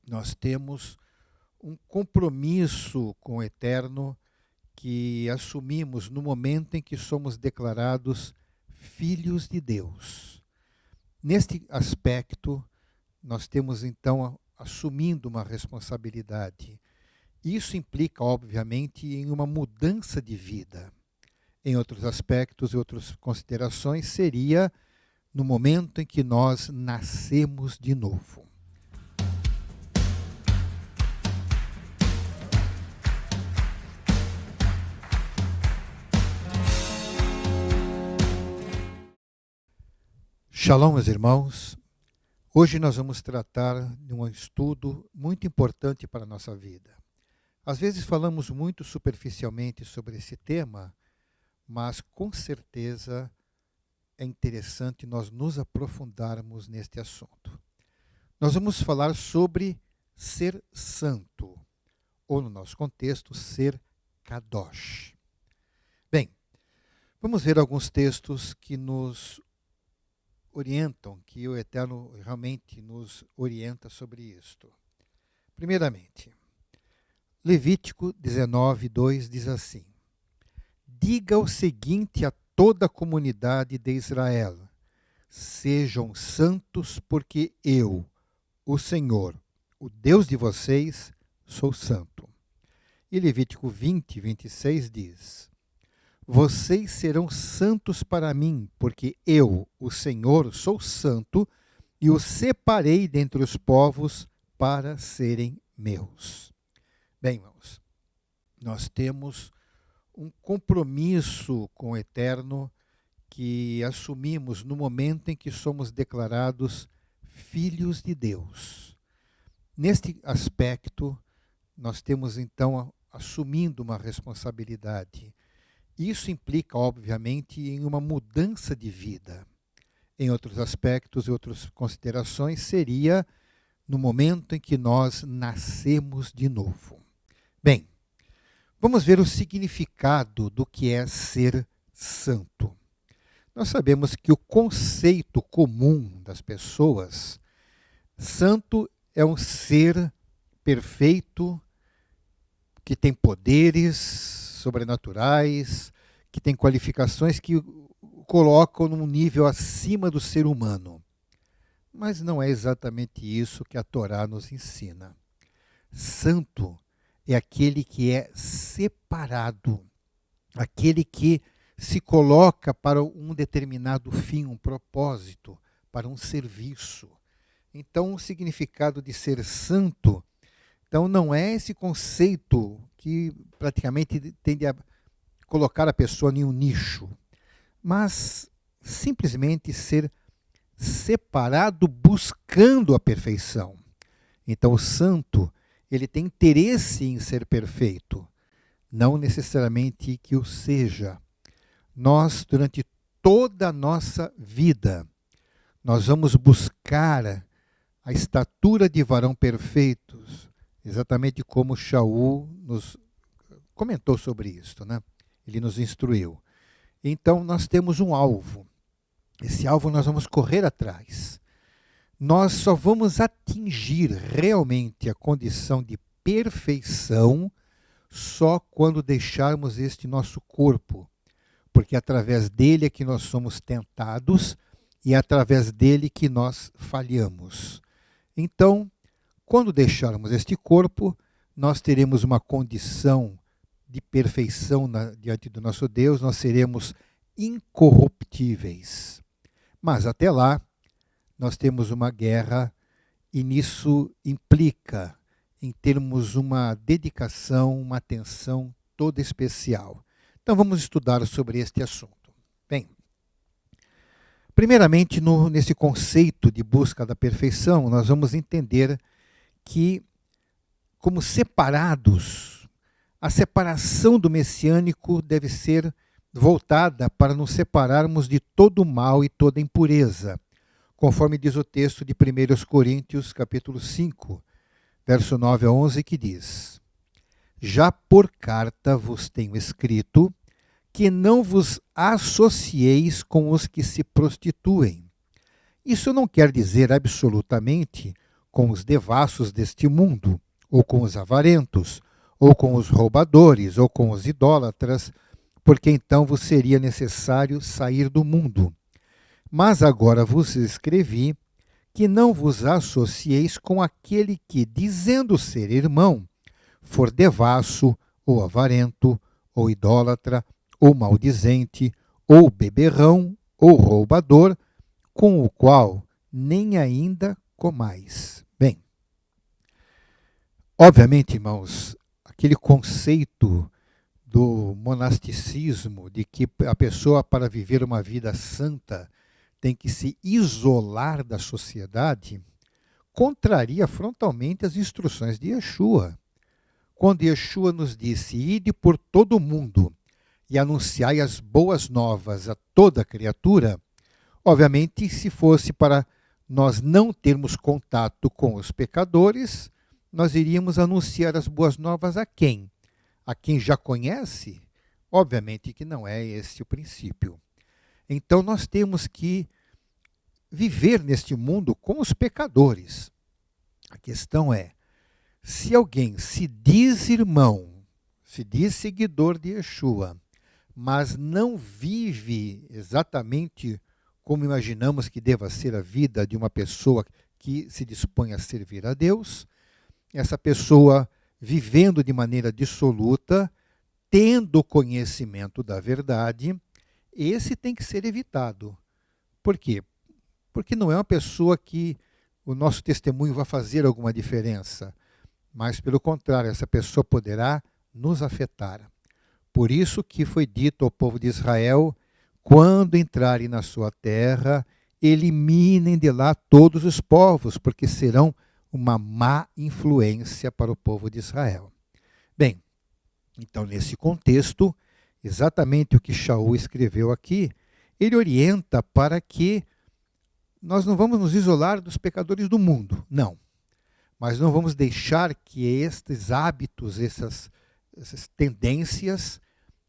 Nós temos um compromisso com o eterno que assumimos no momento em que somos declarados filhos de Deus. Neste aspecto, nós temos então assumindo uma responsabilidade. Isso implica, obviamente, em uma mudança de vida. Em outros aspectos e outras considerações, seria no momento em que nós nascemos de novo. Shalom, meus irmãos. Hoje nós vamos tratar de um estudo muito importante para a nossa vida. Às vezes falamos muito superficialmente sobre esse tema, mas com certeza é interessante nós nos aprofundarmos neste assunto. Nós vamos falar sobre ser santo, ou no nosso contexto, ser kadosh. Bem, vamos ver alguns textos que nos orientam, que o Eterno realmente nos orienta sobre isto. Primeiramente, Levítico 19:2 diz assim: diga o seguinte a toda a comunidade de Israel: sejam santos, porque eu, o Senhor, o Deus de vocês, sou santo. E Levítico 20:26 diz: vocês serão santos para mim, porque eu, o Senhor, sou santo e os separei dentre os povos para serem meus. Bem, irmãos, nós temos um compromisso com o eterno que assumimos no momento em que somos declarados filhos de Deus. Neste aspecto, nós temos então assumindo uma responsabilidade. Isso implica, obviamente, em uma mudança de vida. Em outros aspectos e outras considerações, seria no momento em que nós nascemos de novo. Bem, vamos ver o significado do que é ser santo. Nós sabemos que o conceito comum das pessoas, santo é um ser perfeito, que tem poderes sobrenaturais, que tem qualificações que o colocam num nível acima do ser humano. Mas não é exatamente isso que a Torá nos ensina. Santo é aquele que é separado, aquele que se coloca para um determinado fim, um propósito, para um serviço. Então, o significado de ser santo, então, não é esse conceito que praticamente tende a colocar a pessoa em um nicho, mas simplesmente ser separado buscando a perfeição. Então, o santo, ele tem interesse em ser perfeito, não necessariamente que o seja. Nós, durante toda a nossa vida, nós vamos buscar a estatura de varão perfeitos, exatamente como Shaul nos comentou sobre isso, né? Ele nos instruiu. Então, nós temos um alvo. Esse alvo nós vamos correr atrás. Nós só vamos atingir realmente a condição de perfeição só quando deixarmos este nosso corpo, porque é através dele é que nós somos tentados e é através dele que nós falhamos. Então, quando deixarmos este corpo, nós teremos uma condição de perfeição diante do nosso Deus, nós seremos incorruptíveis. Mas até lá, nós temos uma guerra e nisso implica em termos uma dedicação, uma atenção toda especial. Então vamos estudar sobre este assunto. Bem, primeiramente nesse conceito de busca da perfeição, nós vamos entender que, como separados, a separação do messiânico deve ser voltada para nos separarmos de todo o mal e toda impureza, conforme diz o texto de 1 Coríntios, capítulo 5, verso 9 a 11, que diz: já por carta vos tenho escrito que não vos associeis com os que se prostituem. Isso não quer dizer absolutamente com os devassos deste mundo, ou com os avarentos, ou com os roubadores, ou com os idólatras, porque então vos seria necessário sair do mundo. Mas agora vos escrevi que não vos associeis com aquele que, dizendo ser irmão, for devasso, ou avarento, ou idólatra, ou maldizente, ou beberrão, ou roubador, com o qual nem ainda comais. Bem, obviamente, irmãos, aquele conceito do monasticismo, de que a pessoa, para viver uma vida santa, tem que se isolar da sociedade, contraria frontalmente as instruções de Yeshua. Quando Yeshua nos disse, ide por todo o mundo e anunciai as boas novas a toda criatura, obviamente, se fosse para nós não termos contato com os pecadores, nós iríamos anunciar as boas novas a quem? A quem já conhece? Obviamente que não é esse o princípio. Então nós temos que viver neste mundo com os pecadores. A questão é, se alguém se diz irmão, se diz seguidor de Yeshua, mas não vive exatamente como imaginamos que deva ser a vida de uma pessoa que se dispõe a servir a Deus, essa pessoa vivendo de maneira dissoluta, tendo conhecimento da verdade, esse tem que ser evitado. Por quê? Porque não é uma pessoa que o nosso testemunho vai fazer alguma diferença, mas, pelo contrário, essa pessoa poderá nos afetar. Por isso que foi dito ao povo de Israel, quando entrarem na sua terra, eliminem de lá todos os povos, porque serão uma má influência para o povo de Israel. Bem, então, nesse contexto, exatamente o que Shaul escreveu aqui, ele orienta para que nós não vamos nos isolar dos pecadores do mundo, não. Mas não vamos deixar que estes hábitos, essas tendências,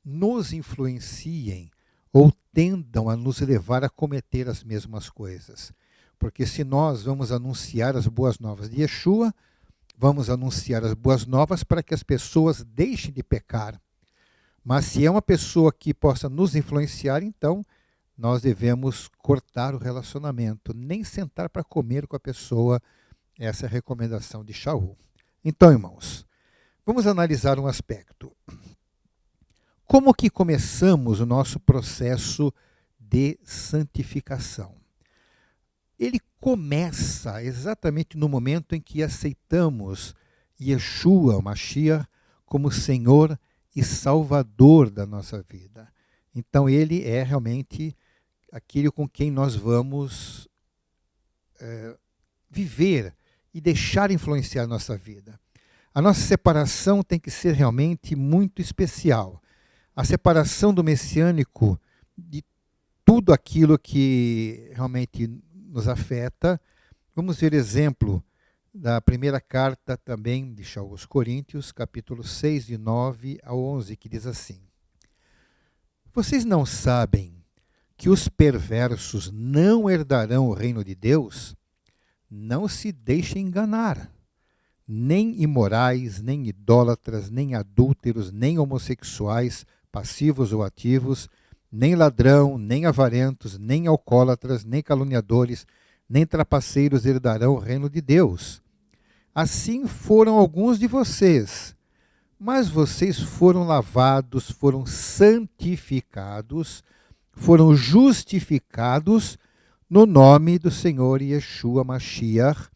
nos influenciem ou tendam a nos levar a cometer as mesmas coisas. Porque se nós vamos anunciar as boas novas de Yeshua, vamos anunciar as boas novas para que as pessoas deixem de pecar. Mas se é uma pessoa que possa nos influenciar, então nós devemos cortar o relacionamento, nem sentar para comer com a pessoa. Essa é a recomendação de Shaul. Então, irmãos, vamos analisar um aspecto. Como que começamos o nosso processo de santificação? Ele começa exatamente no momento em que aceitamos Yeshua, o Mashiach, como Senhor e Salvador da nossa vida. Então, ele é realmente aquele com quem nós vamos viver e deixar influenciar a nossa vida. A nossa separação tem que ser realmente muito especial. A separação do messiânico de tudo aquilo que realmente nos afeta. Vamos ver exemplo da primeira carta também de Shaul aos Coríntios, capítulo 6, de 9 a 11, que diz assim: Vocês não sabem que os perversos não herdarão o reino de Deus? Não se deixem enganar. Nem imorais, nem idólatras, nem adúlteros, nem homossexuais, passivos ou ativos, nem ladrão, nem avarentos, nem alcoólatras, nem caluniadores, nem trapaceiros herdarão o reino de Deus. Assim foram alguns de vocês, mas vocês foram lavados, foram santificados, foram justificados no nome do Senhor Yeshua Mashiach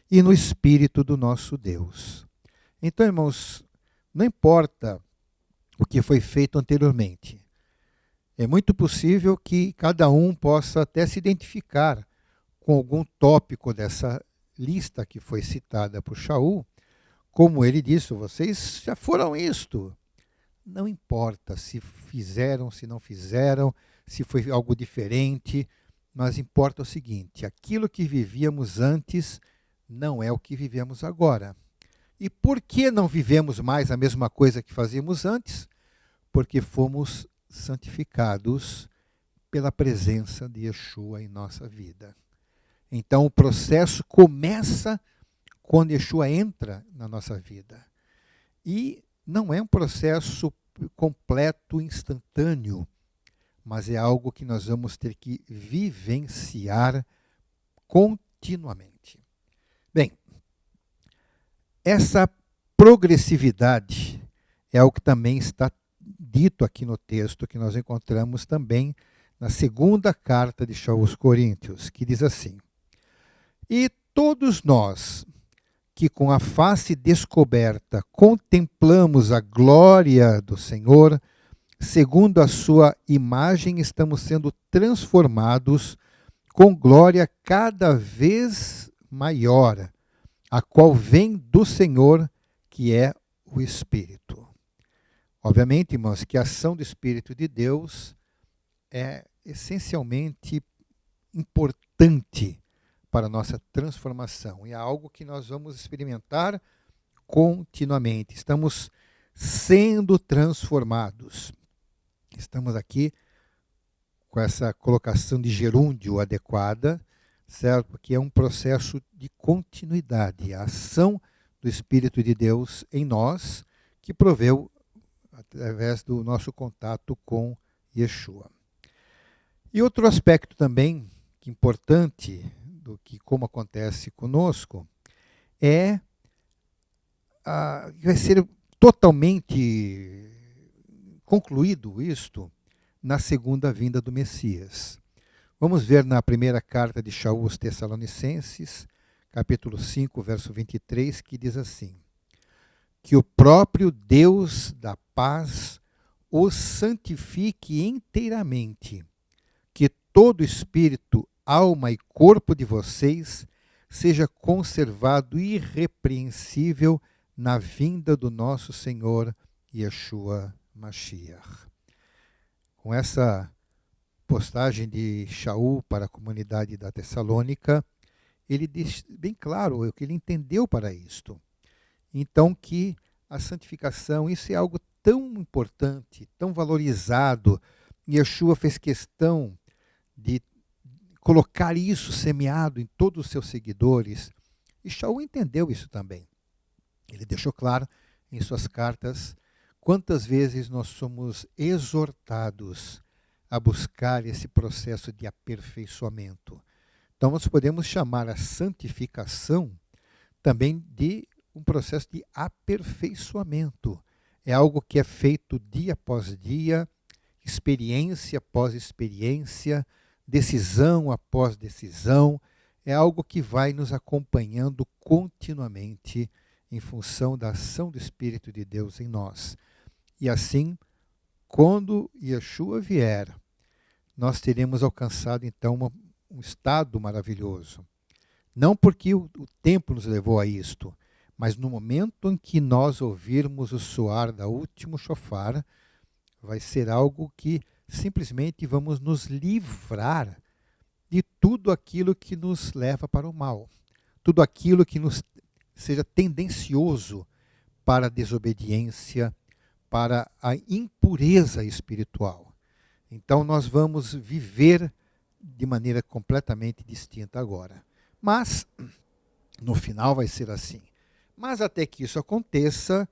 e no Espírito do nosso Deus. Então, irmãos, não importa o que foi feito anteriormente. É muito possível que cada um possa até se identificar com algum tópico dessa lista que foi citada por Shaul. Como ele disse, vocês já foram isto. Não importa se fizeram, se não fizeram, se foi algo diferente, mas importa o seguinte: aquilo que vivíamos antes não é o que vivemos agora. E por que não vivemos mais a mesma coisa que fazíamos antes? Porque fomos santificados pela presença de Yeshua em nossa vida. Então o processo começa quando Yeshua entra na nossa vida. E não é um processo completo, instantâneo, mas é algo que nós vamos ter que vivenciar continuamente. Bem, essa progressividade é algo que também está dito aqui no texto, que nós encontramos também na segunda carta de Shaul aos Coríntios, que diz assim: E todos nós, que com a face descoberta contemplamos a glória do Senhor, segundo a sua imagem, estamos sendo transformados com glória cada vez maior, a qual vem do Senhor, que é o Espírito. Obviamente, irmãos, que a ação do Espírito de Deus é essencialmente importante para a nossa transformação. E é algo que nós vamos experimentar continuamente. Estamos sendo transformados. Estamos aqui com essa colocação de gerúndio adequada, certo? Porque é um processo de continuidade. A ação do Espírito de Deus em nós, que proveu através do nosso contato com Yeshua. E outro aspecto também importante do que como acontece conosco é vai ser totalmente concluído isto na segunda vinda do Messias. Vamos ver na primeira carta de Shaul aos Tessalonicenses, capítulo 5, verso 23, que diz assim: Que o próprio Deus da paz os santifique inteiramente, que todo espírito, alma e corpo de vocês seja conservado irrepreensível na vinda do nosso Senhor Yeshua Mashiach. Com essa postagem de Shaul para a comunidade da Tessalônica, ele diz bem claro o que ele entendeu para isto. Então, que a santificação, isso é algo tão importante, tão valorizado. Yeshua fez questão de colocar isso semeado em todos os seus seguidores. E Shaul entendeu isso também. Ele deixou claro em suas cartas quantas vezes nós somos exortados a buscar esse processo de aperfeiçoamento. Então, nós podemos chamar a santificação também de um processo de aperfeiçoamento. É algo que é feito dia após dia, experiência após experiência, decisão após decisão. É algo que vai nos acompanhando continuamente em função da ação do Espírito de Deus em nós. E assim, quando Yeshua vier, nós teremos alcançado então um estado maravilhoso. Não porque o tempo nos levou a isto, mas no momento em que nós ouvirmos o soar da último shofar, vai ser algo que simplesmente vamos nos livrar de tudo aquilo que nos leva para o mal, tudo aquilo que nos seja tendencioso para a desobediência, para a impureza espiritual. Então nós vamos viver de maneira completamente distinta agora. Mas, no final vai ser assim. Mas até que isso aconteça,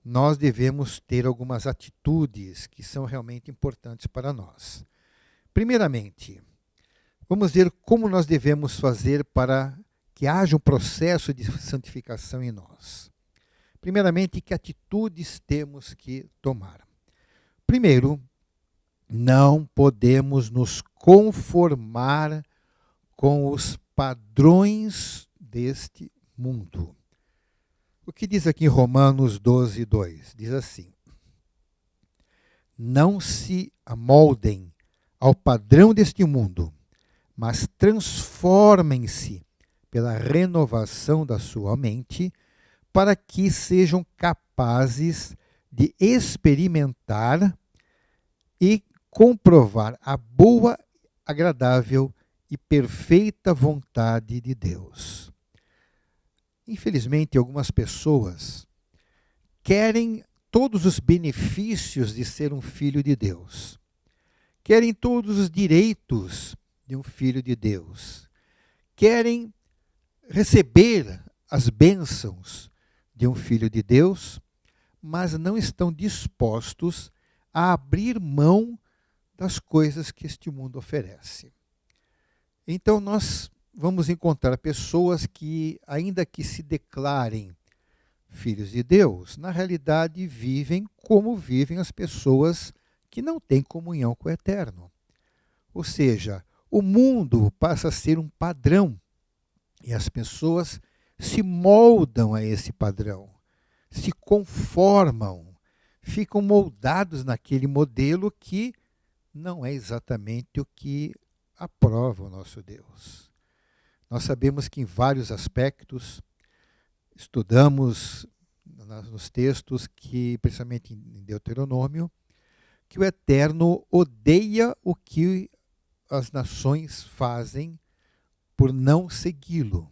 nós devemos ter algumas atitudes que são realmente importantes para nós. Primeiramente, vamos ver como nós devemos fazer para que haja um processo de santificação em nós. Primeiramente, que atitudes temos que tomar? Primeiro, não podemos nos conformar com os padrões deste mundo. O que diz aqui em Romanos 12, 2? Diz assim: Não se amoldem ao padrão deste mundo, mas transformem-se pela renovação da sua mente, para que sejam capazes de experimentar e comprovar a boa, agradável e perfeita vontade de Deus. Infelizmente, algumas pessoas querem todos os benefícios de ser um filho de Deus. Querem todos os direitos de um filho de Deus. Querem receber as bênçãos de um filho de Deus, mas não estão dispostos a abrir mão das coisas que este mundo oferece. Então nós vamos encontrar pessoas que, ainda que se declarem filhos de Deus, na realidade vivem como vivem as pessoas que não têm comunhão com o Eterno. Ou seja, o mundo passa a ser um padrão e as pessoas se moldam a esse padrão, se conformam, ficam moldados naquele modelo que não é exatamente o que aprova o nosso Deus. Nós sabemos que em vários aspectos, estudamos nos textos, que, principalmente em Deuteronômio, que o Eterno odeia o que as nações fazem por não segui-lo.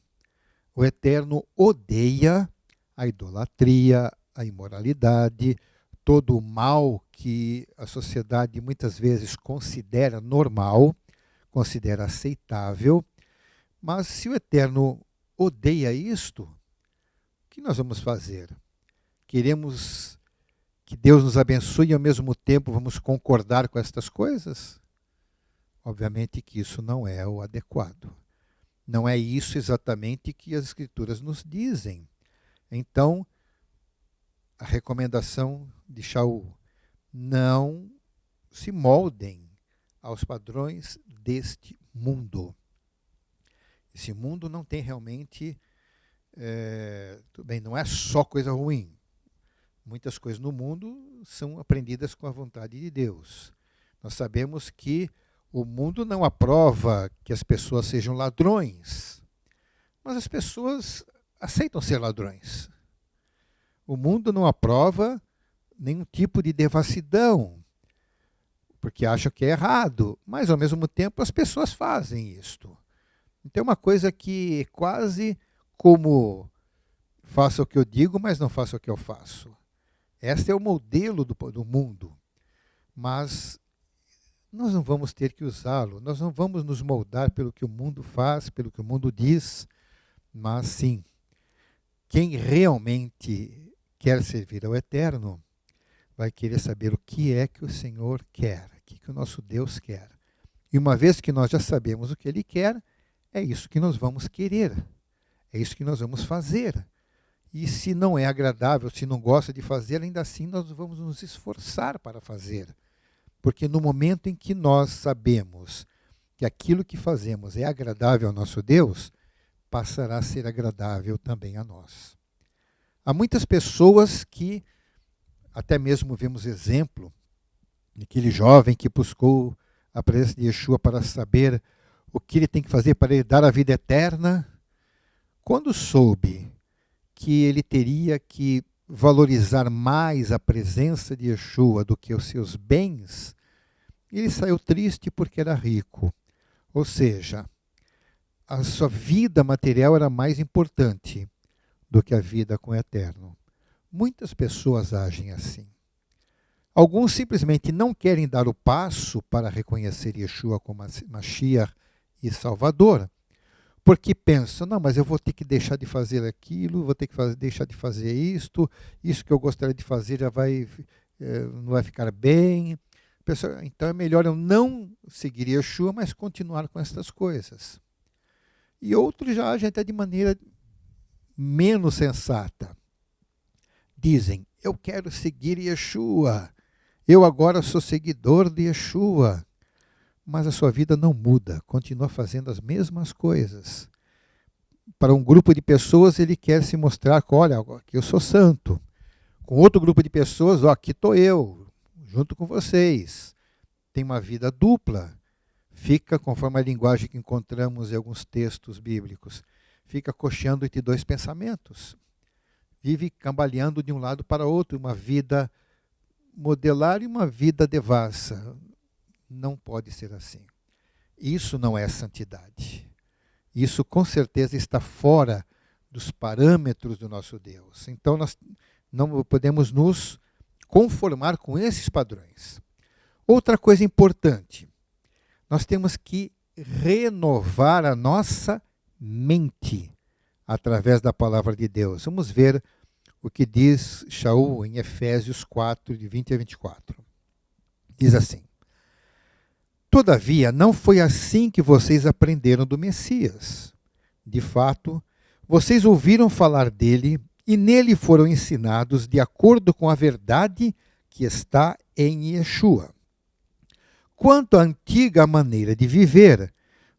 O Eterno odeia a idolatria, a imoralidade, todo o mal que a sociedade muitas vezes considera normal, considera aceitável. Mas se o Eterno odeia isto, o que nós vamos fazer? Queremos que Deus nos abençoe e ao mesmo tempo vamos concordar com estas coisas? Obviamente que isso não é o adequado. Não é isso exatamente que as Escrituras nos dizem. Então, a recomendação de Shaul: não se moldem aos padrões deste mundo. Esse mundo não tem realmente, tudo bem, não é só coisa ruim. Muitas coisas no mundo são aprendidas com a vontade de Deus. Nós sabemos que o mundo não aprova que as pessoas sejam ladrões, mas as pessoas aceitam ser ladrões. O mundo não aprova nenhum tipo de devassidão, porque acha que é errado, mas ao mesmo tempo as pessoas fazem isto. Então é uma coisa que é quase como faça o que eu digo, mas não faça o que eu faço. Este é o modelo do mundo, mas nós não vamos ter que usá-lo, nós não vamos nos moldar pelo que o mundo faz, pelo que o mundo diz, mas sim, quem realmente quer servir ao Eterno vai querer saber o que é que o Senhor quer, o que o nosso Deus quer. E uma vez que nós já sabemos o que Ele quer, é isso que nós vamos querer, é isso que nós vamos fazer. E se não é agradável, se não gosta de fazer, ainda assim nós vamos nos esforçar para fazer. Porque no momento em que nós sabemos que aquilo que fazemos é agradável ao nosso Deus, passará a ser agradável também a nós. Há muitas pessoas que, até mesmo vemos exemplo, daquele jovem que buscou a presença de Yeshua para saber o que ele tem que fazer para ele dar a vida eterna. Quando soube que ele teria que valorizar mais a presença de Yeshua do que os seus bens, ele saiu triste porque era rico. Ou seja, a sua vida material era mais importante do que a vida com o Eterno. Muitas pessoas agem assim. Alguns simplesmente não querem dar o passo para reconhecer Yeshua como Mashiach e Salvador, porque pensam, não, mas eu vou ter que deixar de fazer aquilo, vou ter que deixar de fazer isto, isso que eu gostaria de fazer já não vai ficar bem. Então é melhor eu não seguir Yeshua, mas continuar com essas coisas. E outros já agem até de maneira menos sensata. Dizem, eu quero seguir Yeshua, eu agora sou seguidor de Yeshua. Mas a sua vida não muda, continua fazendo as mesmas coisas. Para um grupo de pessoas, ele quer se mostrar, olha, aqui eu sou santo. Com outro grupo de pessoas, aqui estou eu, junto com vocês. Tem uma vida dupla. Fica, conforme a linguagem que encontramos em alguns textos bíblicos, fica cocheando entre dois pensamentos. Vive cambaleando de um lado para outro, uma vida modelar e uma vida devassa. Não pode ser assim. Isso não é santidade. Isso com certeza está fora dos parâmetros do nosso Deus. Então nós não podemos nos conformar com esses padrões. Outra coisa importante, nós temos que renovar a nossa mente. através da palavra de Deus. Vamos ver o que diz Shaul em Efésios 4, de 20 a 24. Diz assim: Todavia, não foi assim que vocês aprenderam do Messias. De fato, vocês ouviram falar dele e nele foram ensinados de acordo com a verdade que está em Yeshua. Quanto à antiga maneira de viver,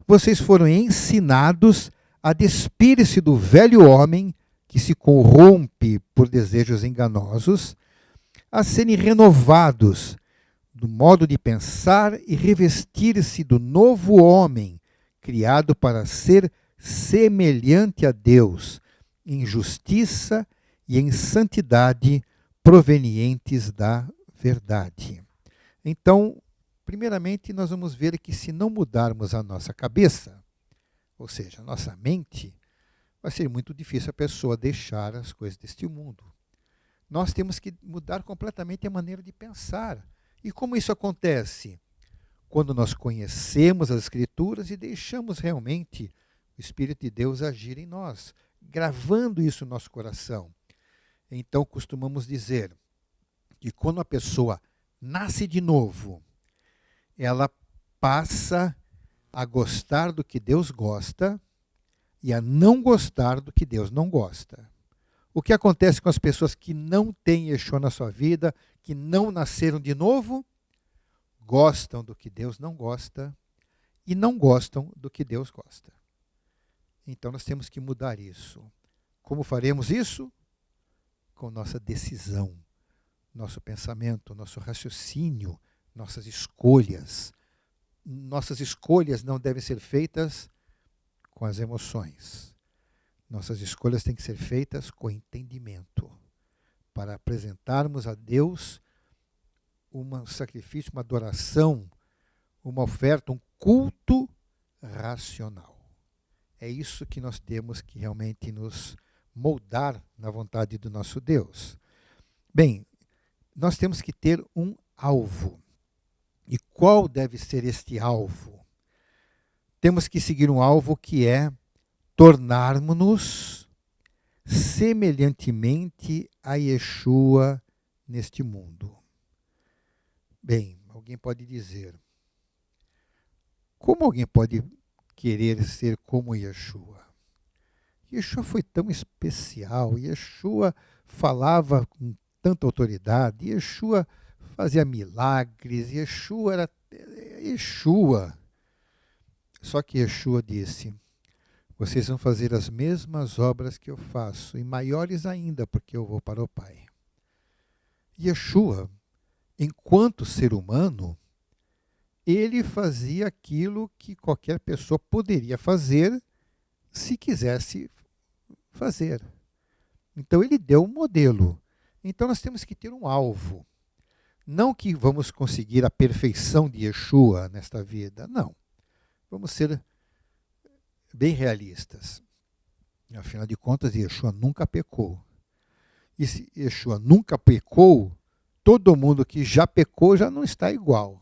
vocês foram ensinados a despir-se do velho homem que se corrompe por desejos enganosos, a serem renovados do modo de pensar e revestir-se do novo homem, criado para ser semelhante a Deus, em justiça e em santidade provenientes da verdade. Então, primeiramente, nós vamos ver que se não mudarmos a nossa cabeça, ou seja, a nossa mente, vai ser muito difícil a pessoa deixar as coisas deste mundo. Nós temos que mudar completamente a maneira de pensar. E como isso acontece? Quando nós conhecemos as Escrituras e deixamos realmente o Espírito de Deus agir em nós, gravando isso no nosso coração. Então, costumamos dizer que quando a pessoa nasce de novo, ela passa a gostar do que Deus gosta e a não gostar do que Deus não gosta. O que acontece com as pessoas que não têm Yeshua na sua vida, que não nasceram de novo? Gostam do que Deus não gosta e não gostam do que Deus gosta. Então nós temos que mudar isso. Como faremos isso? Com nossa decisão, nosso pensamento, nosso raciocínio, nossas escolhas. Nossas escolhas não devem ser feitas com as emoções. Nossas escolhas têm que ser feitas com entendimento, para apresentarmos a Deus um sacrifício, uma adoração, uma oferta, um culto racional. É isso que nós temos que realmente nos moldar na vontade do nosso Deus. Bem, nós temos que ter um alvo. E qual deve ser este alvo? Temos que seguir um alvo que é tornarmos-nos semelhantemente a Yeshua neste mundo. Bem, alguém pode dizer, como alguém pode querer ser como Yeshua? Yeshua foi tão especial, Yeshua falava com tanta autoridade, Yeshua fazia milagres, Yeshua era Yeshua. Só que Yeshua disse, vocês vão fazer as mesmas obras que eu faço, e maiores ainda, porque eu vou para o Pai. Yeshua, enquanto ser humano, ele fazia aquilo que qualquer pessoa poderia fazer se quisesse fazer. Então ele deu um modelo. Então nós temos que ter um alvo. Não que vamos conseguir a perfeição de Yeshua nesta vida, não. Vamos ser bem realistas. Afinal de contas, Yeshua nunca pecou. E se Yeshua nunca pecou, todo mundo que já pecou já não está igual.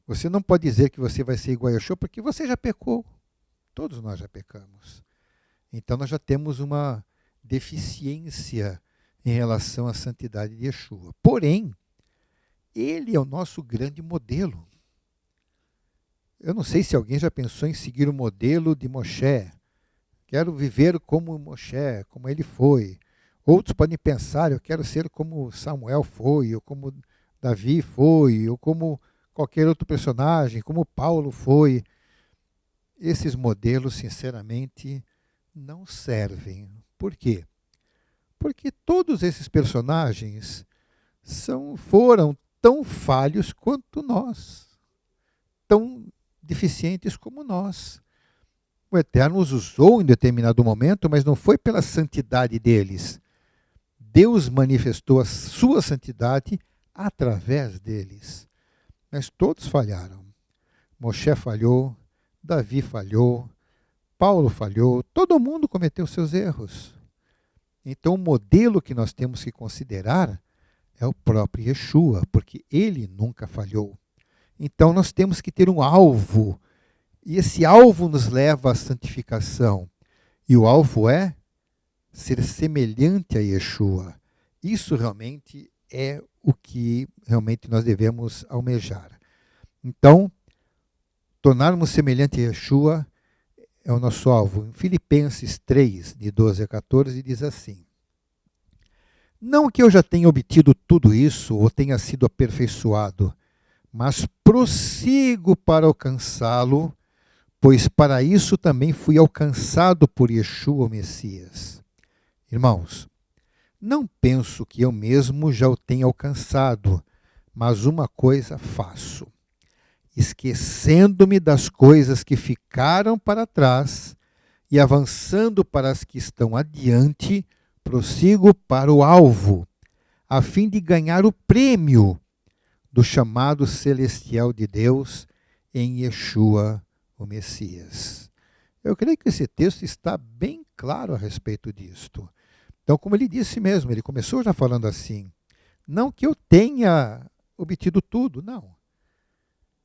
Você não pode dizer que você vai ser igual a Yeshua porque você já pecou. Todos nós já pecamos. Então nós já temos uma deficiência em relação à santidade de Yeshua. Porém, ele é o nosso grande modelo. Eu não sei se alguém já pensou em seguir o modelo de Moshe. Quero viver como Moshe, como ele foi. Outros podem pensar, eu quero ser como Samuel foi, ou como Davi foi, ou como qualquer outro personagem, como Paulo foi. Esses modelos, sinceramente, não servem. Por quê? Porque todos esses personagens foram tão falhos quanto nós, tão deficientes como nós. O Eterno os usou em determinado momento, mas não foi pela santidade deles. Deus manifestou a sua santidade através deles. Mas todos falharam. Moshe falhou, Davi falhou, Paulo falhou, todo mundo cometeu seus erros. Então o modelo que nós temos que considerar é o próprio Yeshua, porque ele nunca falhou. Então nós temos que ter um alvo, e esse alvo nos leva à santificação. E o alvo é ser semelhante a Yeshua. Isso realmente é o que realmente nós devemos almejar. Então, tornarmos semelhante a Yeshua é o nosso alvo. Em Filipenses 3, de 12 a 14, diz assim: Não que eu já tenha obtido tudo isso ou tenha sido aperfeiçoado, mas prossigo para alcançá-lo, pois para isso também fui alcançado por Yeshua, o Messias. Irmãos, não penso que eu mesmo já o tenha alcançado, mas uma coisa faço, esquecendo-me das coisas que ficaram para trás e avançando para as que estão adiante, prossigo para o alvo, a fim de ganhar o prêmio do chamado celestial de Deus em Yeshua, o Messias. Eu creio que esse texto está bem claro a respeito disto. Então, como ele disse mesmo, ele começou já falando assim, não que eu tenha obtido tudo, não.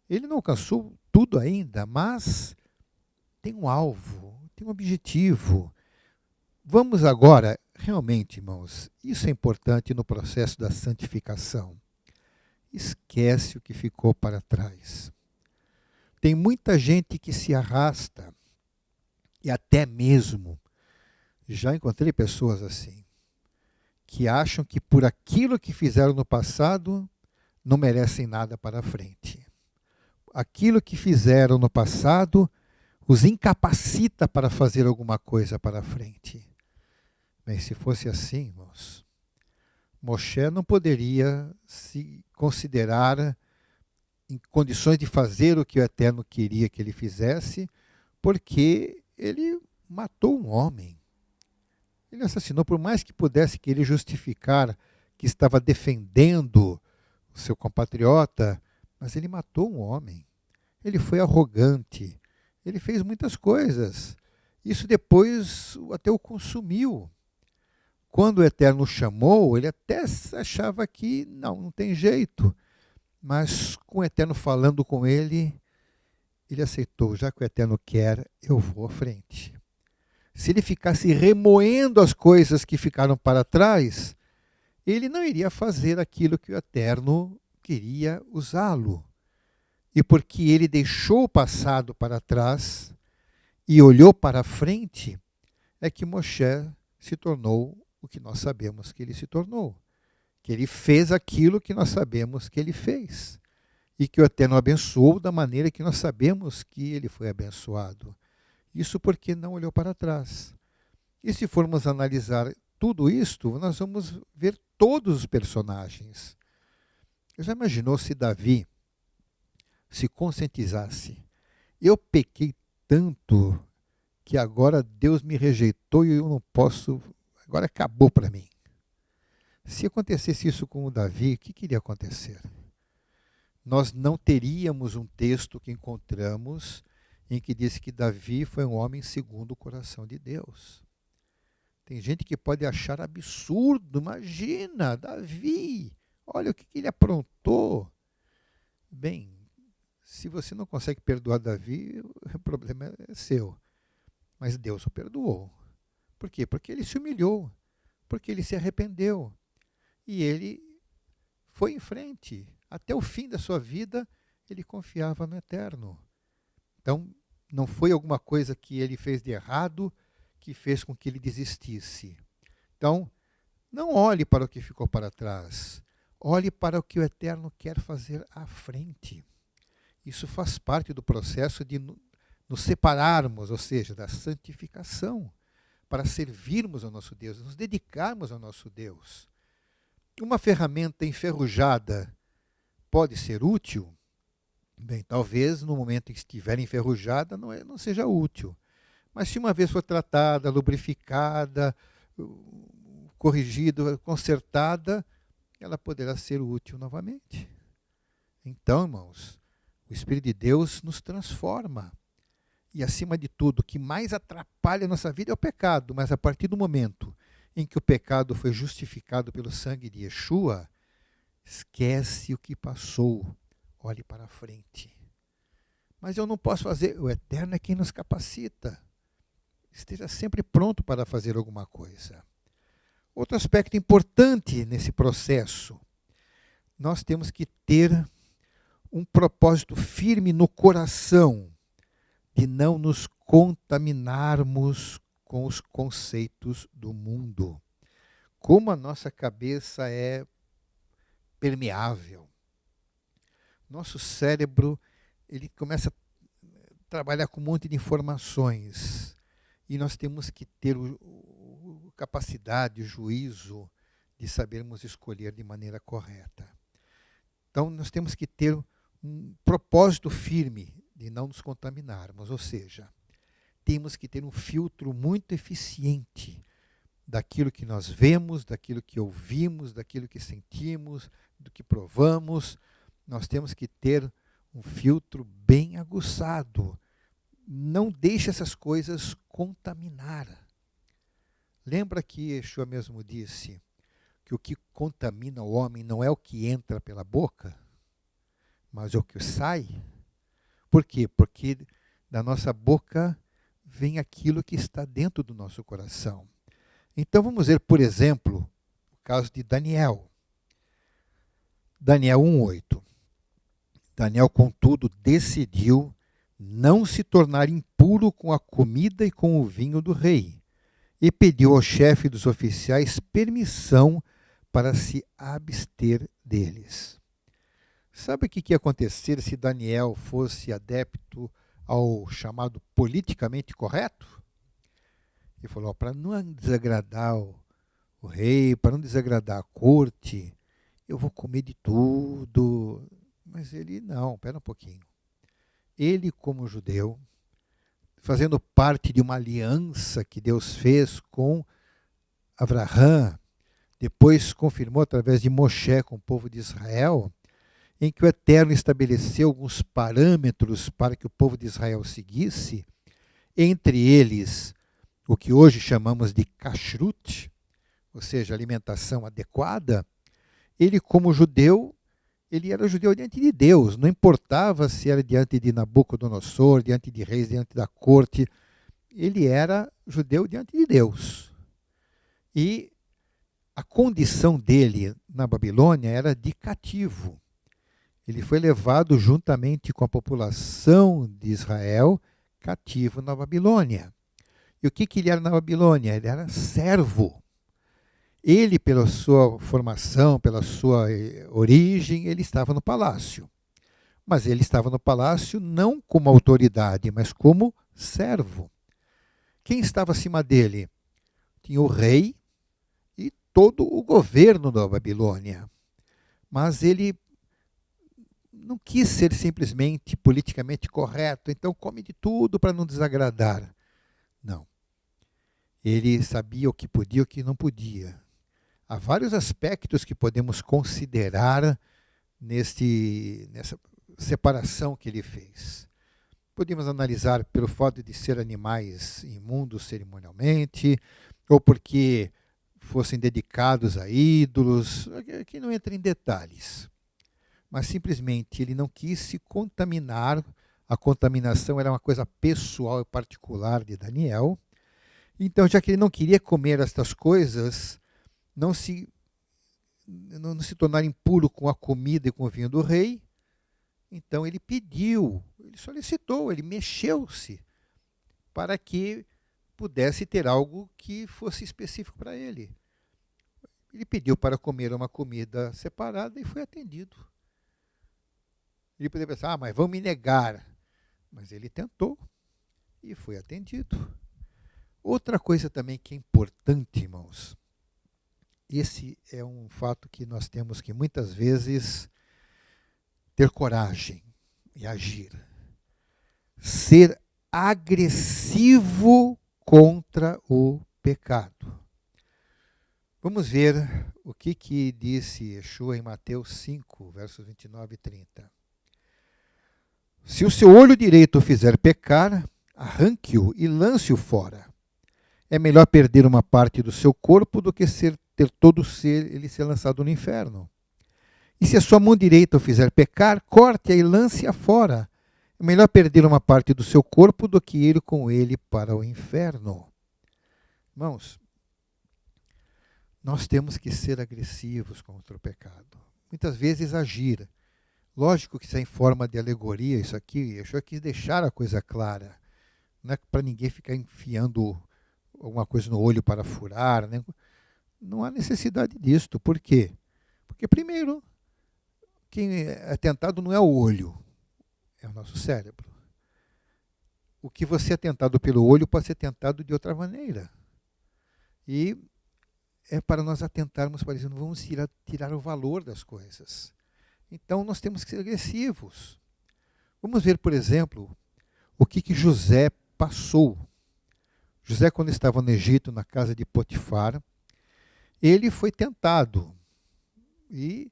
Ele não alcançou tudo ainda, mas tem um alvo, tem um objetivo. Vamos agora, realmente, irmãos, isso é importante no processo da santificação. Esquece o que ficou para trás. Tem muita gente que se arrasta, e até mesmo, já encontrei pessoas assim, que acham que por aquilo que fizeram no passado, não merecem nada para a frente. Aquilo que fizeram no passado os incapacita para fazer alguma coisa para a frente. Bem, se fosse assim, irmãos, Moshe não poderia se considerar em condições de fazer o que o Eterno queria que ele fizesse, porque ele matou um homem. Ele assassinou, por mais que pudesse querer justificar que estava defendendo o seu compatriota, mas ele matou um homem. Ele foi arrogante. Ele fez muitas coisas. Isso depois até o consumiu. Quando o Eterno o chamou, ele até achava que não tem jeito. Mas com o Eterno falando com ele, ele aceitou. Já que o Eterno quer, eu vou à frente. Se ele ficasse remoendo as coisas que ficaram para trás, ele não iria fazer aquilo que o Eterno queria usá-lo. E porque ele deixou o passado para trás e olhou para a frente, é que Moshe se tornou o que nós sabemos que ele se tornou. Que ele fez aquilo que nós sabemos que ele fez. E que o Eterno abençoou da maneira que nós sabemos que ele foi abençoado. Isso porque não olhou para trás. E se formos analisar tudo isto, nós vamos ver todos os personagens. Já imaginou se Davi se conscientizasse? Eu pequei tanto que agora Deus me rejeitou e eu não posso, agora acabou para mim. Se acontecesse isso com o Davi, o que iria acontecer? Nós não teríamos um texto que encontramos em que diz que Davi foi um homem segundo o coração de Deus. Tem gente que pode achar absurdo, imagina, Davi, olha o que ele aprontou. Bem, se você não consegue perdoar Davi, o problema é seu. Mas Deus o perdoou. Por quê? Porque ele se humilhou, porque ele se arrependeu. E ele foi em frente. Até o fim da sua vida, ele confiava no Eterno. Então, não foi alguma coisa que ele fez de errado que fez com que ele desistisse. Então, não olhe para o que ficou para trás. Olhe para o que o Eterno quer fazer à frente. Isso faz parte do processo de nos separarmos, ou seja, da santificação, para servirmos ao nosso Deus, nos dedicarmos ao nosso Deus. Uma ferramenta enferrujada pode ser útil? Bem, talvez no momento em que estiver enferrujada não seja útil. Mas se uma vez for tratada, lubrificada, corrigida, consertada, ela poderá ser útil novamente. Então, irmãos, o Espírito de Deus nos transforma. E, acima de tudo, o que mais atrapalha a nossa vida é o pecado. Mas a partir do momento em que o pecado foi justificado pelo sangue de Yeshua, esquece o que passou, olhe para a frente. Mas eu não posso fazer, o Eterno é quem nos capacita. esteja sempre pronto para fazer alguma coisa. Outro aspecto importante nesse processo, nós temos que ter um propósito firme no coração de não nos contaminarmos com os conceitos do mundo. Como a nossa cabeça é permeável. Nosso cérebro, ele começa a trabalhar com um monte de informações. E nós temos que ter capacidade, o juízo de sabermos escolher de maneira correta. Então, nós temos que ter um propósito firme de não nos contaminarmos, ou seja, temos que ter um filtro muito eficiente daquilo que nós vemos, daquilo que ouvimos, daquilo que sentimos, do que provamos. Nós temos que ter um filtro bem aguçado. Não deixe essas coisas contaminar. Lembra que Yeshua mesmo disse que o que contamina o homem não é o que entra pela boca, mas é o que sai? Por quê? Porque da nossa boca vem aquilo que está dentro do nosso coração. Então vamos ver, por exemplo, o caso de Daniel. Daniel 1:8. Daniel, contudo, decidiu não se tornar impuro com a comida e com o vinho do rei, e pediu ao chefe dos oficiais permissão para se abster deles. Sabe o que ia acontecer se Daniel fosse adepto ao chamado politicamente correto? Ele falou, para não desagradar o rei, para não desagradar a corte, eu vou comer de tudo. Mas ele não, espera um pouquinho. Ele, como judeu, fazendo parte de uma aliança que Deus fez com Abraão, depois confirmou através de Moshe com o povo de Israel, em que o Eterno estabeleceu alguns parâmetros para que o povo de Israel seguisse, entre eles o que hoje chamamos de kashrut, ou seja, alimentação adequada. Ele, como judeu, ele era judeu diante de Deus, não importava se era diante de Nabucodonosor, diante de reis, diante da corte, ele era judeu diante de Deus. E a condição dele na Babilônia era de cativo. Ele foi levado juntamente com a população de Israel cativo na Babilônia. E o que ele era na Babilônia? Ele era servo. Ele, pela sua formação, pela sua origem, ele estava no palácio. Mas ele estava no palácio não como autoridade, mas como servo. Quem estava acima dele? Tinha o rei e todo o governo da Babilônia. Mas ele não quis ser simplesmente politicamente correto, então come de tudo para não desagradar. Não. Ele sabia o que podia e o que não podia. Há vários aspectos que podemos considerar nessa separação que ele fez. Podemos analisar pelo fato de ser animais imundos cerimonialmente, ou porque fossem dedicados a ídolos, aqui não entra em detalhes. Mas simplesmente ele não quis se contaminar, a contaminação era uma coisa pessoal e particular de Daniel. Então, já que ele não queria comer estas coisas, não se tornar impuro com a comida e com o vinho do rei, então ele pediu, ele solicitou, ele mexeu-se para que pudesse ter algo que fosse específico para ele. Ele pediu para comer uma comida separada e foi atendido. Ele poderia pensar, mas vão me negar. Mas ele tentou e foi atendido. Outra coisa também que é importante, irmãos, esse é um fato que nós temos que muitas vezes ter coragem e agir. Ser agressivo contra o pecado. Vamos ver o que disse Yeshua em Mateus 5, versos 29 e 30. Se o seu olho direito o fizer pecar, arranque-o e lance-o fora. É melhor perder uma parte do seu corpo do que ter todo ele ser lançado no inferno. E se a sua mão direita o fizer pecar, corte-a e lance-a fora. É melhor perder uma parte do seu corpo do que ir com ele para o inferno. Irmãos, nós temos que ser agressivos contra o pecado. Muitas vezes agir. Lógico que isso é em forma de alegoria, isso aqui, eu só quis deixar a coisa clara. Não é para ninguém ficar enfiando alguma coisa no olho para furar, né? Não há necessidade disto. Por quê? Porque, primeiro, quem é tentado não é o olho, é o nosso cérebro. O que você é tentado pelo olho pode ser tentado de outra maneira. E é para nós atentarmos para isso, não vamos tirar o valor das coisas. Então, nós temos que ser agressivos. Vamos ver, por exemplo, o que José passou. José, quando estava no Egito, na casa de Potifar, ele foi tentado. E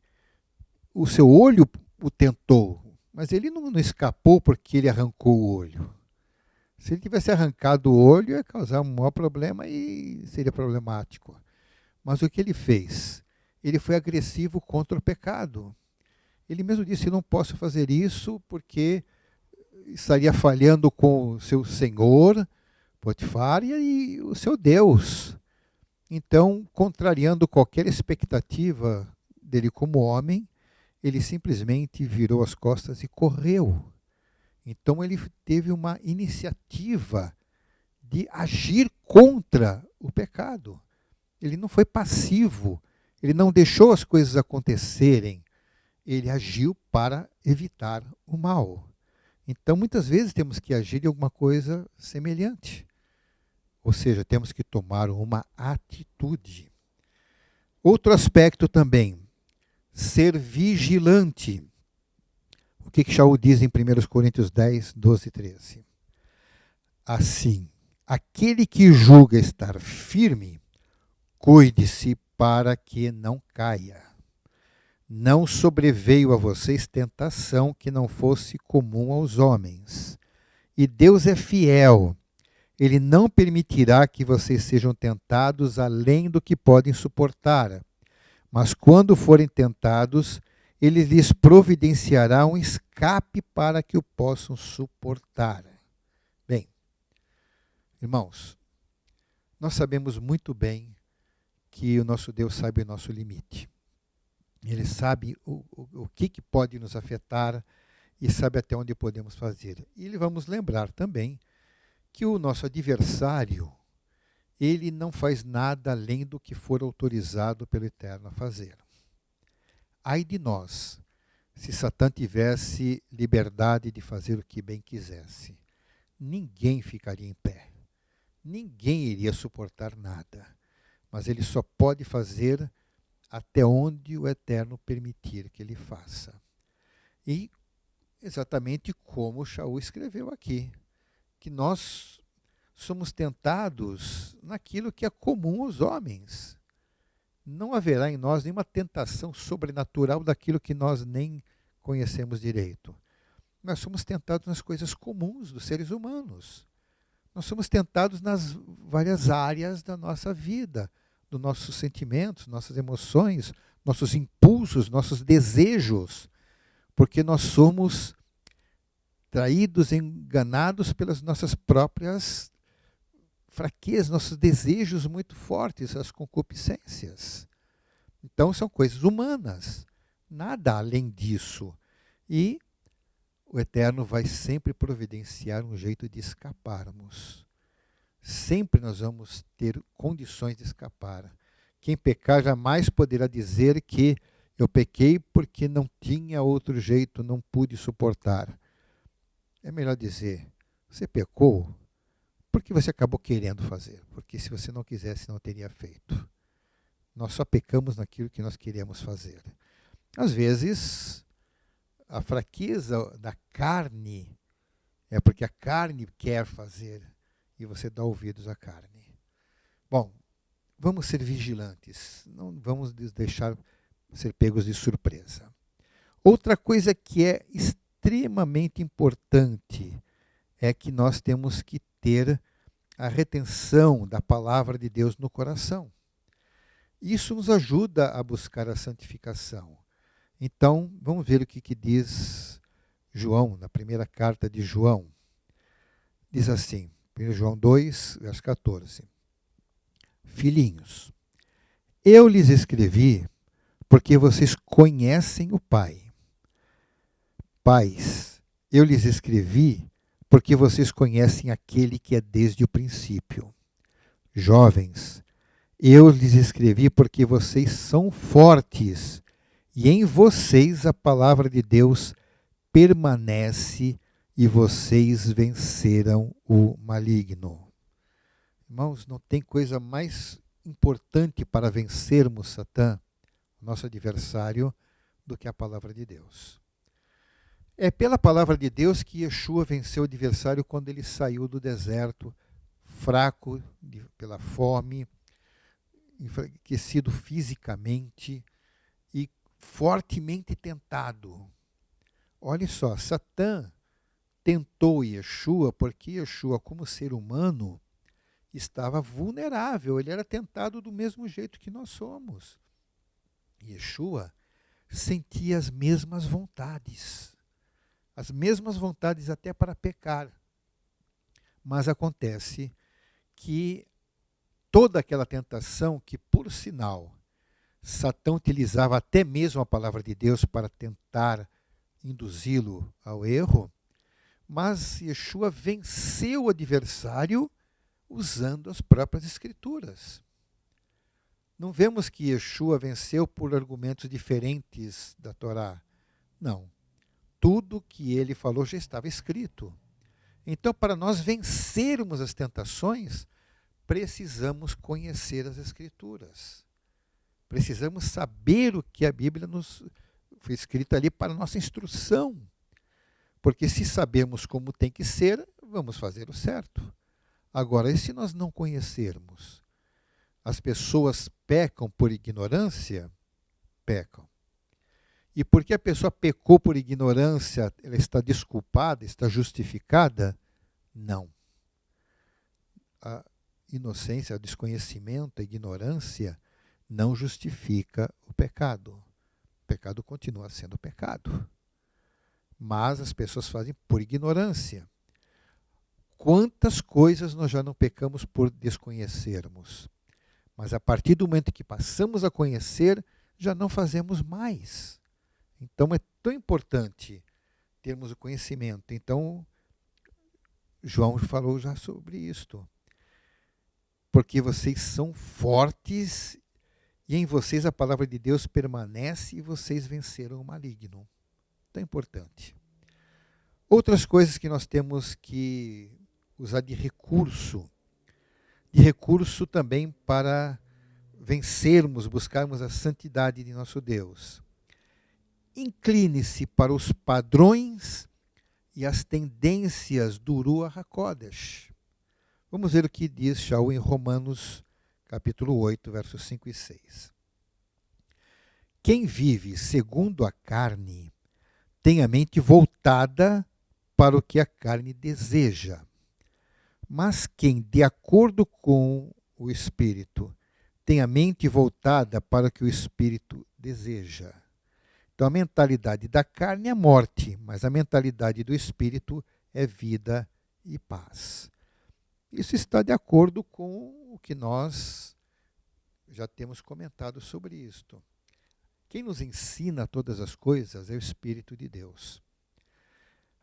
o seu olho o tentou, mas ele não escapou porque ele arrancou o olho. Se ele tivesse arrancado o olho, ia causar um maior problema e seria problemático. Mas o que ele fez? Ele foi agressivo contra o pecado. Ele mesmo disse, não posso fazer isso porque estaria falhando com o seu senhor, Potifar, e o seu Deus. Então, contrariando qualquer expectativa dele como homem, ele simplesmente virou as costas e correu. Então, ele teve uma iniciativa de agir contra o pecado. Ele não foi passivo, ele não deixou as coisas acontecerem, ele agiu para evitar o mal. Então, muitas vezes temos que agir de alguma coisa semelhante. Ou seja, temos que tomar uma atitude. Outro aspecto também, ser vigilante. O que Shaul diz em 1 Coríntios 10, 12 e 13? Assim, aquele que julga estar firme, cuide-se para que não caia. Não sobreveio a vocês tentação que não fosse comum aos homens. E Deus é fiel. Ele não permitirá que vocês sejam tentados além do que podem suportar. Mas quando forem tentados, ele lhes providenciará um escape para que o possam suportar. Bem, irmãos, nós sabemos muito bem que o nosso Deus sabe o nosso limite. Ele sabe o que pode nos afetar e sabe até onde podemos fazer. E vamos lembrar também que o nosso adversário, ele não faz nada além do que for autorizado pelo Eterno a fazer. Ai de nós, se Satã tivesse liberdade de fazer o que bem quisesse. Ninguém ficaria em pé. Ninguém iria suportar nada. Mas ele só pode fazer até onde o Eterno permitir que ele faça. E exatamente como Shaul escreveu aqui, que nós somos tentados naquilo que é comum aos homens. Não haverá em nós nenhuma tentação sobrenatural daquilo que nós nem conhecemos direito. Nós somos tentados nas coisas comuns dos seres humanos. Nós somos tentados nas várias áreas da nossa vida, dos nossos sentimentos, nossas emoções, nossos impulsos, nossos desejos, porque nós somos traídos, enganados pelas nossas próprias fraquezas, nossos desejos muito fortes, as concupiscências. Então são coisas humanas, nada além disso. E o Eterno vai sempre providenciar um jeito de escaparmos. Sempre nós vamos ter condições de escapar. Quem pecar jamais poderá dizer que eu pequei porque não tinha outro jeito, não pude suportar. É melhor dizer, você pecou porque você acabou querendo fazer. Porque se você não quisesse, não teria feito. Nós só pecamos naquilo que nós queremos fazer. Às vezes, a fraqueza da carne é porque a carne quer fazer e você dá ouvidos à carne. Bom, vamos ser vigilantes, não vamos deixar ser pegos de surpresa. Outra coisa que é extremamente importante é que nós temos que ter a retenção da palavra de Deus no coração. Isso nos ajuda a buscar a santificação. Então, vamos ver o que diz João, na primeira carta de João, diz assim, 1 João 2, verso 14. Filhinhos, eu lhes escrevi porque vocês conhecem o Pai. Pais, eu lhes escrevi porque vocês conhecem aquele que é desde o princípio. Jovens, eu lhes escrevi porque vocês são fortes e em vocês a palavra de Deus permanece e vocês venceram o maligno. Irmãos, não tem coisa mais importante para vencermos Satã, nosso adversário, do que a palavra de Deus. É pela palavra de Deus que Yeshua venceu o adversário quando ele saiu do deserto, fraco pela fome, enfraquecido fisicamente e fortemente tentado. Olha só, Satã tentou Yeshua porque Yeshua, como ser humano, estava vulnerável. Ele era tentado do mesmo jeito que nós somos. Yeshua sentia as mesmas vontades até para pecar. Mas acontece que toda aquela tentação, que por sinal Satã utilizava até mesmo a palavra de Deus para tentar induzi-lo ao erro, mas Yeshua venceu o adversário usando as próprias Escrituras. Não vemos que Yeshua venceu por argumentos diferentes da Torá. Não. Tudo que ele falou já estava escrito. Então, para nós vencermos as tentações, precisamos conhecer as Escrituras. Precisamos saber o que a Bíblia nos foi escrita ali para nossa instrução. Porque se sabemos como tem que ser, vamos fazer o certo. Agora, e se nós não conhecermos? As pessoas pecam por ignorância? Pecam. E porque a pessoa pecou por ignorância, ela está desculpada, está justificada? Não. A inocência, o desconhecimento, a ignorância não justifica o pecado. O pecado continua sendo pecado. Mas as pessoas fazem por ignorância. Quantas coisas nós já não pecamos por desconhecermos? Mas a partir do momento que passamos a conhecer, já não fazemos mais. Então é tão importante termos o conhecimento. Então, João falou já sobre isto. Porque vocês são fortes e em vocês a palavra de Deus permanece e vocês venceram o maligno. Tão importante. Outras coisas que nós temos que usar de recurso também para vencermos, buscarmos a santidade de nosso Deus. Incline-se para os padrões e as tendências do Ruach HaKodesh. Vamos ver o que diz Shaul em Romanos, capítulo 8, versos 5 e 6. Quem vive segundo a carne tem a mente voltada para o que a carne deseja. Mas quem, de acordo com o Espírito, tem a mente voltada para o que o Espírito deseja. Então, a mentalidade da carne é morte, mas a mentalidade do Espírito é vida e paz. Isso está de acordo com o que nós já temos comentado sobre isto. Quem nos ensina todas as coisas é o Espírito de Deus.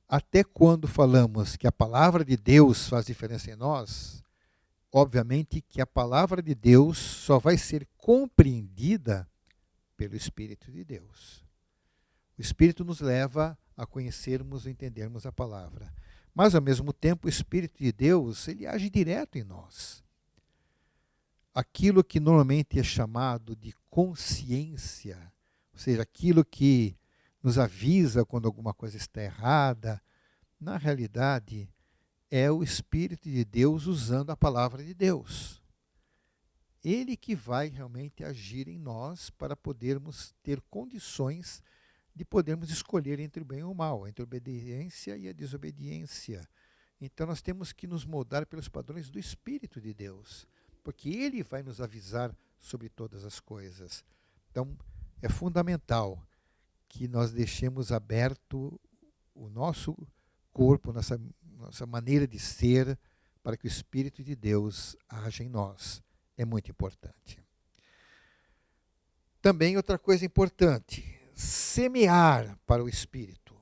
Até quando falamos que a palavra de Deus faz diferença em nós, obviamente que a palavra de Deus só vai ser compreendida pelo Espírito de Deus. O Espírito nos leva a conhecermos e entendermos a palavra. Mas, ao mesmo tempo, o Espírito de Deus, ele age direto em nós. Aquilo que normalmente é chamado de consciência, ou seja, aquilo que nos avisa quando alguma coisa está errada, na realidade, é o Espírito de Deus usando a palavra de Deus. Ele que vai realmente agir em nós para podermos ter condições de podermos escolher entre o bem e o mal, entre a obediência e a desobediência. Então nós temos que nos moldar pelos padrões do Espírito de Deus, porque Ele vai nos avisar sobre todas as coisas. Então é fundamental que nós deixemos aberto o nosso corpo, nossa maneira de ser, para que o Espírito de Deus haja em nós. É muito importante. Também outra coisa importante, semear para o Espírito.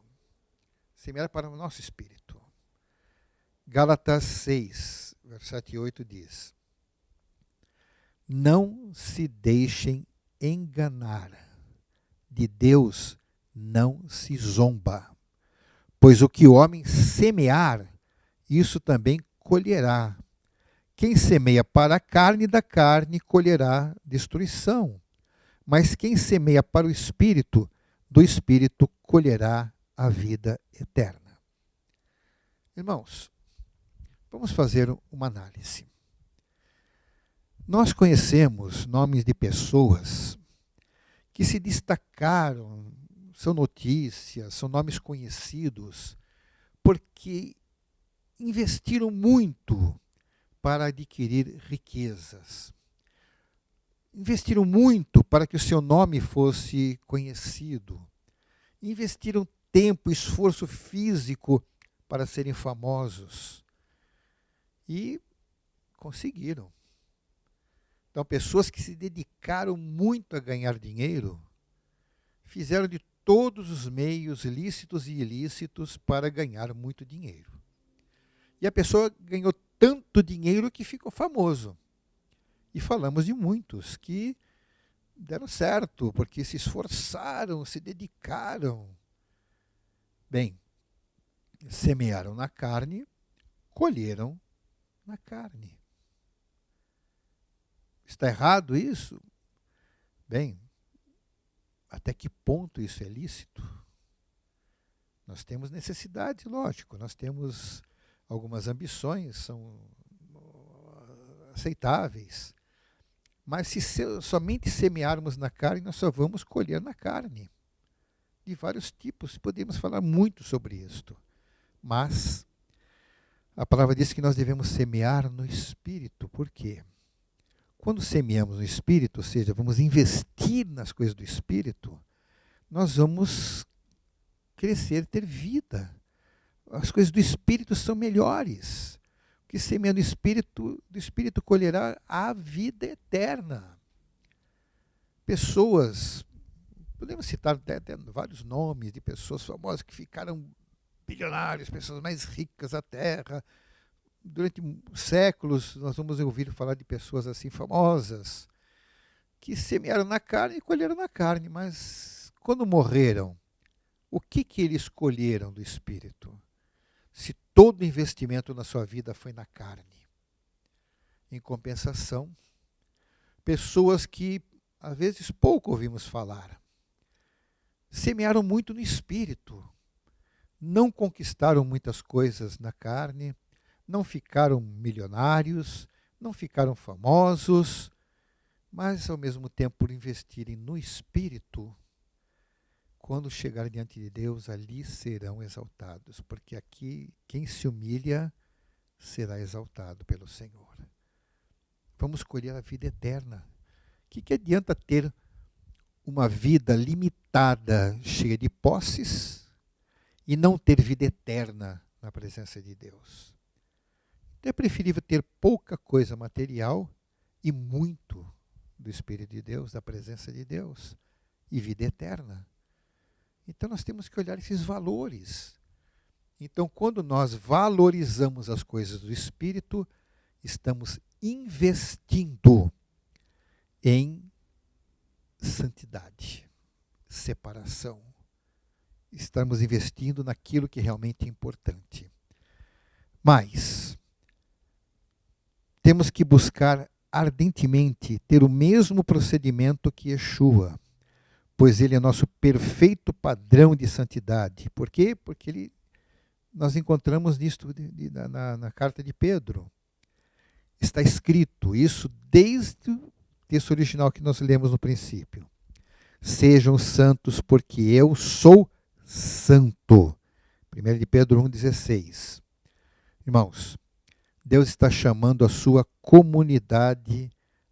Semear para o nosso Espírito. Gálatas 6, versículo 8 diz: não se deixem enganar, de Deus não se zomba, pois o que o homem semear, isso também colherá. Quem semeia para a carne, da carne colherá destruição. Mas quem semeia para o Espírito, do Espírito colherá a vida eterna. Irmãos, vamos fazer uma análise. Nós conhecemos nomes de pessoas que se destacaram, são notícias, são nomes conhecidos, porque investiram muito para adquirir riquezas. Investiram muito para que o seu nome fosse conhecido. Investiram tempo, esforço físico para serem famosos. E conseguiram. Então, pessoas que se dedicaram muito a ganhar dinheiro, fizeram de todos os meios lícitos e ilícitos para ganhar muito dinheiro. E a pessoa ganhou tanto dinheiro que ficou famoso. E falamos de muitos que deram certo, porque se esforçaram, se dedicaram. Bem, semearam na carne, colheram na carne. Está errado isso? Bem, até que ponto isso é lícito? Nós temos necessidade, lógico, nós temos algumas ambições, são aceitáveis. Mas se somente semearmos na carne, nós só vamos colher na carne. De vários tipos, podemos falar muito sobre isto. Mas a palavra diz que nós devemos semear no Espírito. Por quê? Quando semeamos no Espírito, ou seja, vamos investir nas coisas do Espírito, nós vamos crescer, ter vida. As coisas do Espírito são melhores. O que semeia no Espírito, do Espírito colherá a vida eterna. Pessoas, podemos citar até vários nomes de pessoas famosas que ficaram bilionários, pessoas mais ricas da terra. Durante séculos, nós vamos ouvir falar de pessoas assim famosas, que semearam na carne e colheram na carne, mas quando morreram, o que eles colheram do Espírito? Se todo investimento na sua vida foi na carne. Em compensação, pessoas que, às vezes, pouco ouvimos falar, semearam muito no Espírito, não conquistaram muitas coisas na carne, não ficaram milionários, não ficaram famosos, mas, ao mesmo tempo, por investirem no Espírito, quando chegarem diante de Deus, ali serão exaltados, porque aqui quem se humilha será exaltado pelo Senhor. Vamos colher a vida eterna. O que adianta ter uma vida limitada, cheia de posses, e não ter vida eterna na presença de Deus? Então é preferível ter pouca coisa material e muito do Espírito de Deus, da presença de Deus, e vida eterna. Então nós temos que olhar esses valores. Então, quando nós valorizamos as coisas do Espírito, estamos investindo em santidade, separação. Estamos investindo naquilo que realmente é importante. Mas temos que buscar ardentemente ter o mesmo procedimento que Yeshua, pois ele é nosso perfeito padrão de santidade. Por quê? Porque nós encontramos nisto na carta de Pedro. Está escrito isso desde o texto original que nós lemos no princípio. Sejam santos, porque eu sou santo. 1 de Pedro 1,16. Irmãos, Deus está chamando a sua comunidade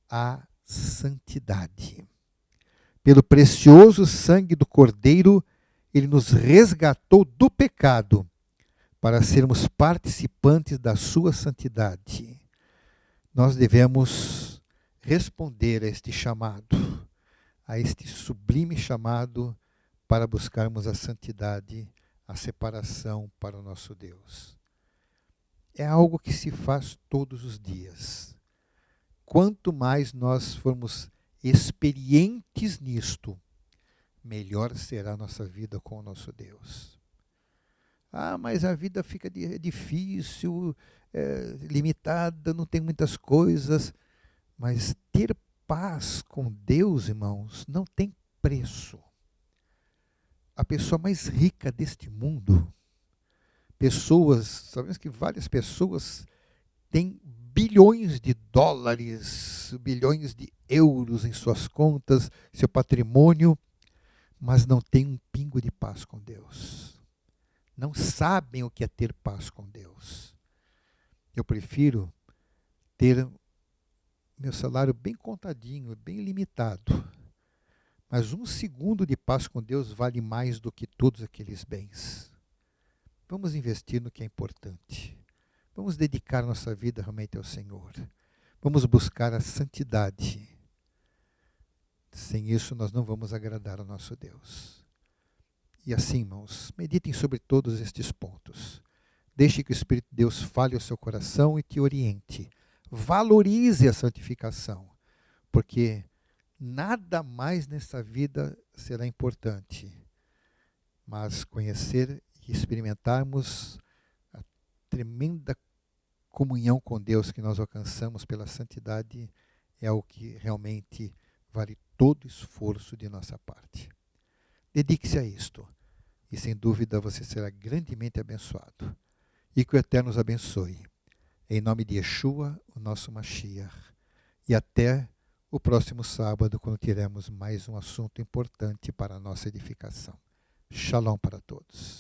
à santidade. Pelo precioso sangue do Cordeiro, Ele nos resgatou do pecado para sermos participantes da sua santidade. Nós devemos responder a este chamado, a este sublime chamado para buscarmos a santidade, a separação para o nosso Deus. É algo que se faz todos os dias. Quanto mais nós formos experientes nisto, melhor será a nossa vida com o nosso Deus. Ah, mas a vida fica difícil, limitada, não tem muitas coisas. Mas ter paz com Deus, irmãos, não tem preço. A pessoa mais rica deste mundo, sabemos que várias pessoas têm bilhões de dólares, bilhões de euros em suas contas, seu patrimônio, mas não tem um pingo de paz com Deus. Não sabem o que é ter paz com Deus. Eu prefiro ter meu salário bem contadinho, bem limitado. Mas 1 segundo de paz com Deus vale mais do que todos aqueles bens. Vamos investir no que é importante. Vamos dedicar nossa vida realmente ao Senhor. Vamos buscar a santidade. Sem isso, nós não vamos agradar ao nosso Deus. E assim, irmãos, meditem sobre todos estes pontos. Deixe que o Espírito de Deus fale ao seu coração e te oriente. Valorize a santificação, porque nada mais nessa vida será importante, mas conhecer e experimentarmos a tremenda comunhão com Deus que nós alcançamos pela santidade é o que realmente vale todo esforço de nossa parte. Dedique-se a isto e sem dúvida você será grandemente abençoado. E que o Eterno os abençoe. Em nome de Yeshua, o nosso Mashiach. E até o próximo sábado, quando teremos mais um assunto importante para a nossa edificação. Shalom para todos.